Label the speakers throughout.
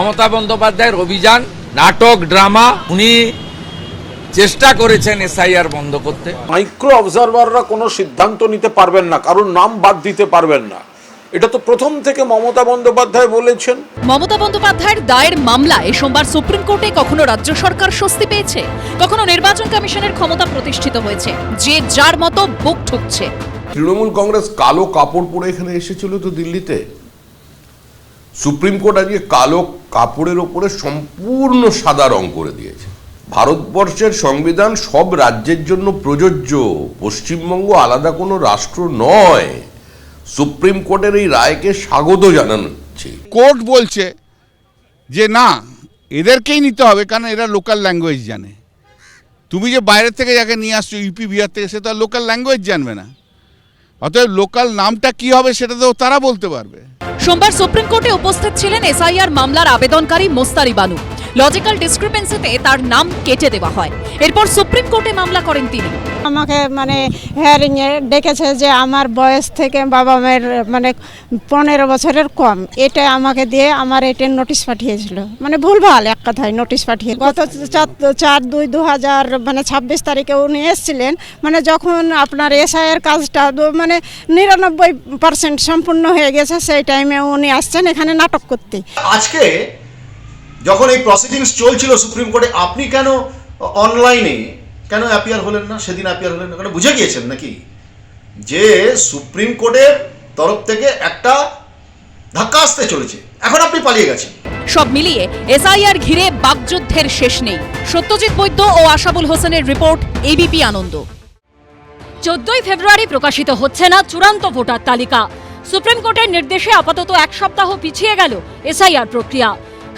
Speaker 1: মমতা বন্দ্যোপাধ্যায়ের অভিযান, নাটক, ড্রামা। উনি চেষ্টা করেছেন এসআইআর বন্ধ করতে।
Speaker 2: মাইক্রো অবজারভাররা কোনো সিদ্ধান্ত নিতে পারবেন না, কারণ নাম বাদ দিতে পারবেন না, এটা তো প্রথম থেকে মমতা বন্দ্যোপাধ্যায় বলেছেন।
Speaker 3: মমতা বন্দ্যোপাধ্যায়ের দায়ের মামলায় সোমবার সুপ্রিম কোর্টে কখনো রাজ্য সরকার স্বস্তি পেয়েছে, কখনো নির্বাচন কমিশনের ক্ষমতা প্রতিষ্ঠিত হয়েছে, যে যার মতো বুক ঠুকছে।
Speaker 4: তৃণমূল কংগ্রেস কালো কাপড় পরে এখানে এসেছিল তো দিল্লিতে। সুপ্রিম কোর্ট আজকে কালো কাপড়ের ওপরে সম্পূর্ণ সাদা রং করে দিয়েছে। ভারতবর্ষের সংবিধান সব রাজ্যের জন্য প্রযোজ্য, পশ্চিমবঙ্গ আলাদা কোনো রাষ্ট্র নয়। সুপ্রিম কোর্টের এই রায়কে স্বাগত জানাচ্ছি।
Speaker 5: কোর্ট বলছে যে না, এদেরকেই নিতে হবে, কারণ এরা লোকাল ল্যাঙ্গুয়েজ জানে। তুমি যে বাইরে থেকে যাকে নিয়ে আসছো ইউপি বিহার থেকে, সে তো লোকাল ল্যাঙ্গুয়েজ জানবে না, অতএব লোকাল নামটা কি হবে সেটা তো তারা বলতে পারবে।
Speaker 3: সোমবার সুপ্রিম কোর্টে উপস্থিত ছিলেন এসআইআর মামলার আবেদনকারী মোস্তারি বানু। লজিক্যাল ডিসক্রিপেন্সিতে তার নাম কেটে দেওয়া হয়। এরপর সুপ্রিম কোর্টে মামলা করেন তিনি।
Speaker 6: আমাকে হিয়ারিং এ ডেকেছে যে আমার বয়স থেকে বাবা মায়ের 15 বছরের কম, এটা আমাকে দিয়ে আমার এটা নোটিশ পাঠিয়েছিল, ভুলভাল এক কথায় নোটিশ পাঠিয়ে। গত 4/2/2026 তারিখে উনি এসেছিলেন, যখন আপনার এসআইয়ের কাজটা 99% সম্পূর্ণ হয়ে গেছে, সেই টাইমে উনি আসছেন এখানে নাটক করতে।
Speaker 7: আজকে যখন এই প্রসিডিংস চলছিল সুপ্রিম কোর্টে, আপনি কেন অনলাইনে কেন অ্যাপিয়ার হলেন না? সেদিন অ্যাপিয়ার হলেন না কেন? বুঝে গিয়েছেন নাকি যে সুপ্রিম কোর্টের তরফ থেকে একটা ধাক্কা আসতে চলেছে, এখন আপনি পালিয়ে গেছেন?
Speaker 3: সব মিলিয়ে এসআইআর ঘিরে বাকযুদ্ধের শেষ নেই। সত্যজিৎ বৈদ্য ও আশাবুল হোসেনের রিপোর্ট, এবিপি আনন্দ। 14 ফেব্রুয়ারি প্রকাশিত হচ্ছে না চূড়ান্ত ভোটার তালিকা। সুপ্রিম কোর্টের নির্দেশে আপাতত 1 সপ্তাহ পিছিয়ে গেল এসআইআর প্রক্রিয়া।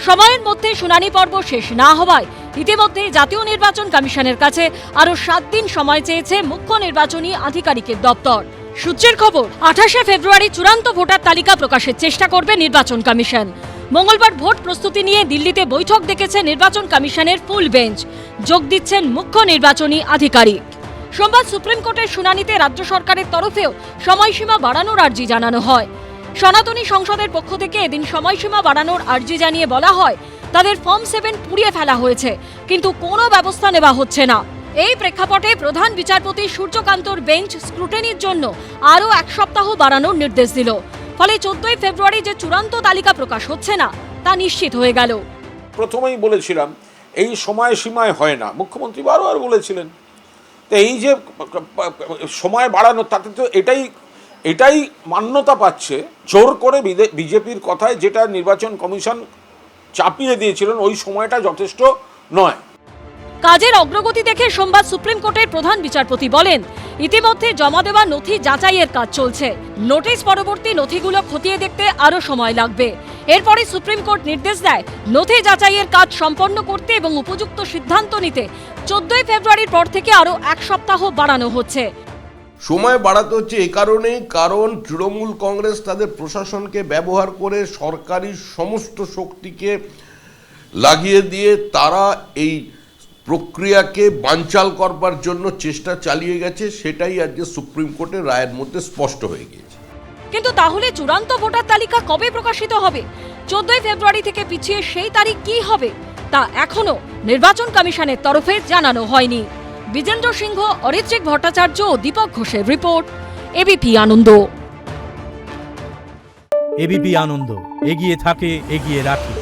Speaker 3: সময়ের মধ্যে শুনানি পর্ব শেষ না হওয়ায় ইতিমধ্যে জাতীয় নির্বাচন কমিশনের কাছে আরও 7 দিন সময় চেয়েছে মুখ্য নির্বাচনী আধিকারিকের দপ্তর। সূত্রের খবর, 28শে ফেব্রুয়ারি চূড়ান্ত ভোটার তালিকা প্রকাশের চেষ্টা করবে নির্বাচন কমিশন। মঙ্গলবার ভোট প্রস্তুতি নিয়ে দিল্লিতে বৈঠক ডেকেছে নির্বাচন কমিশনের ফুল বেঞ্চ। যোগ দিচ্ছেন মুখ্য নির্বাচনী আধিকারিক। সোমবার সুপ্রিম কোর্টের শুনানিতে রাজ্য সরকারের তরফেও সময়সীমা বাড়ানোর আর্জি জানানো হয়। সনাতনী সংসদের পক্ষ থেকে এদিন সময়সীমা বাড়ানোর আর্জি জানিয়ে বলা হয়, তাদের ফর্ম 7 পুড়িয়ে ফেলা হয়েছে, কিন্তু কোনো ব্যবস্থা নেওয়া হচ্ছে না। এই প্রেক্ষাপটে প্রধান বিচারপতি সূর্যকান্তর বেঞ্চ স্ক্রুটিনির জন্য আরও 1 সপ্তাহ বাড়ানোর নির্দেশ দিল। ফলে 14 ফেব্রুয়ারি যে চূড়ান্ত তালিকা প্রকাশ হচ্ছে না তা নিশ্চিত হয়ে গেল।
Speaker 2: প্রথমেই বলেছিলাম এই সময়সীমায় হয় না, মুখ্যমন্ত্রী বারবার বলেছিলেন। তো এই যে সময় বাড়ানো, তাতে তো এটাই মান্যতা পাচ্ছে জোর করে বিজেপির কথায়, যেটা নির্বাচন কমিশন চাপিয়ে দিয়েছিলেন ওই সময়টা যথেষ্ট নয়।
Speaker 3: কাজের অগ্রগতি দেখে সোমবার সুপ্রিম কোর্টের প্রধান বিচারপতি বলেন, ইতিমধ্যে জমা দেওয়া নথি যাচাইয়ের কাজ চলছে। নোটিশ পরবর্তী নথিগুলো খতিয়ে দেখতে আরও সময় লাগবে। এরপরে সুপ্রিম কোর্ট নির্দেশ দেয় নথি যাচাইয়ের কাজ সম্পন্ন করতে এবং উপযুক্ত সিদ্ধান্ত নিতে 14 ফেব্রুয়ারির পর থেকে আরও 1 সপ্তাহ বাড়ানো হচ্ছে।
Speaker 4: সময় বাড়াতে হচ্ছে এই কারণেই, কারণ তৃণমূল কংগ্রেস তাদের প্রশাসনকে ব্যবহার করে সরকারি সমস্ত শক্তিকে লাগিয়ে দিয়ে তারা এই প্রক্রিয়াকে বানচাল করবার জন্য চেষ্টা চালিয়ে গেছে। সেটাই আজকে সুপ্রিম কোর্টের রায়ের মধ্যে স্পষ্ট হয়ে গিয়েছে।
Speaker 3: কিন্তু তাহলে চূড়ান্ত ভোটার তালিকা কবে প্রকাশিত হবে? 14 ফেব্রুয়ারি থেকে পিছিয়ে সেই তারিখ কি হবে তা এখনো নির্বাচন কমিশনের তরফে জানানো হয়নি। বিজেন্দ্র সিংহ, অরিত্রিক ভট্টাচার্য ও দীপক ঘোষের রিপোর্ট, এবিপি আনন্দ।
Speaker 8: এবিপি আনন্দ, এগিয়ে থাকে, এগিয়ে রাখে।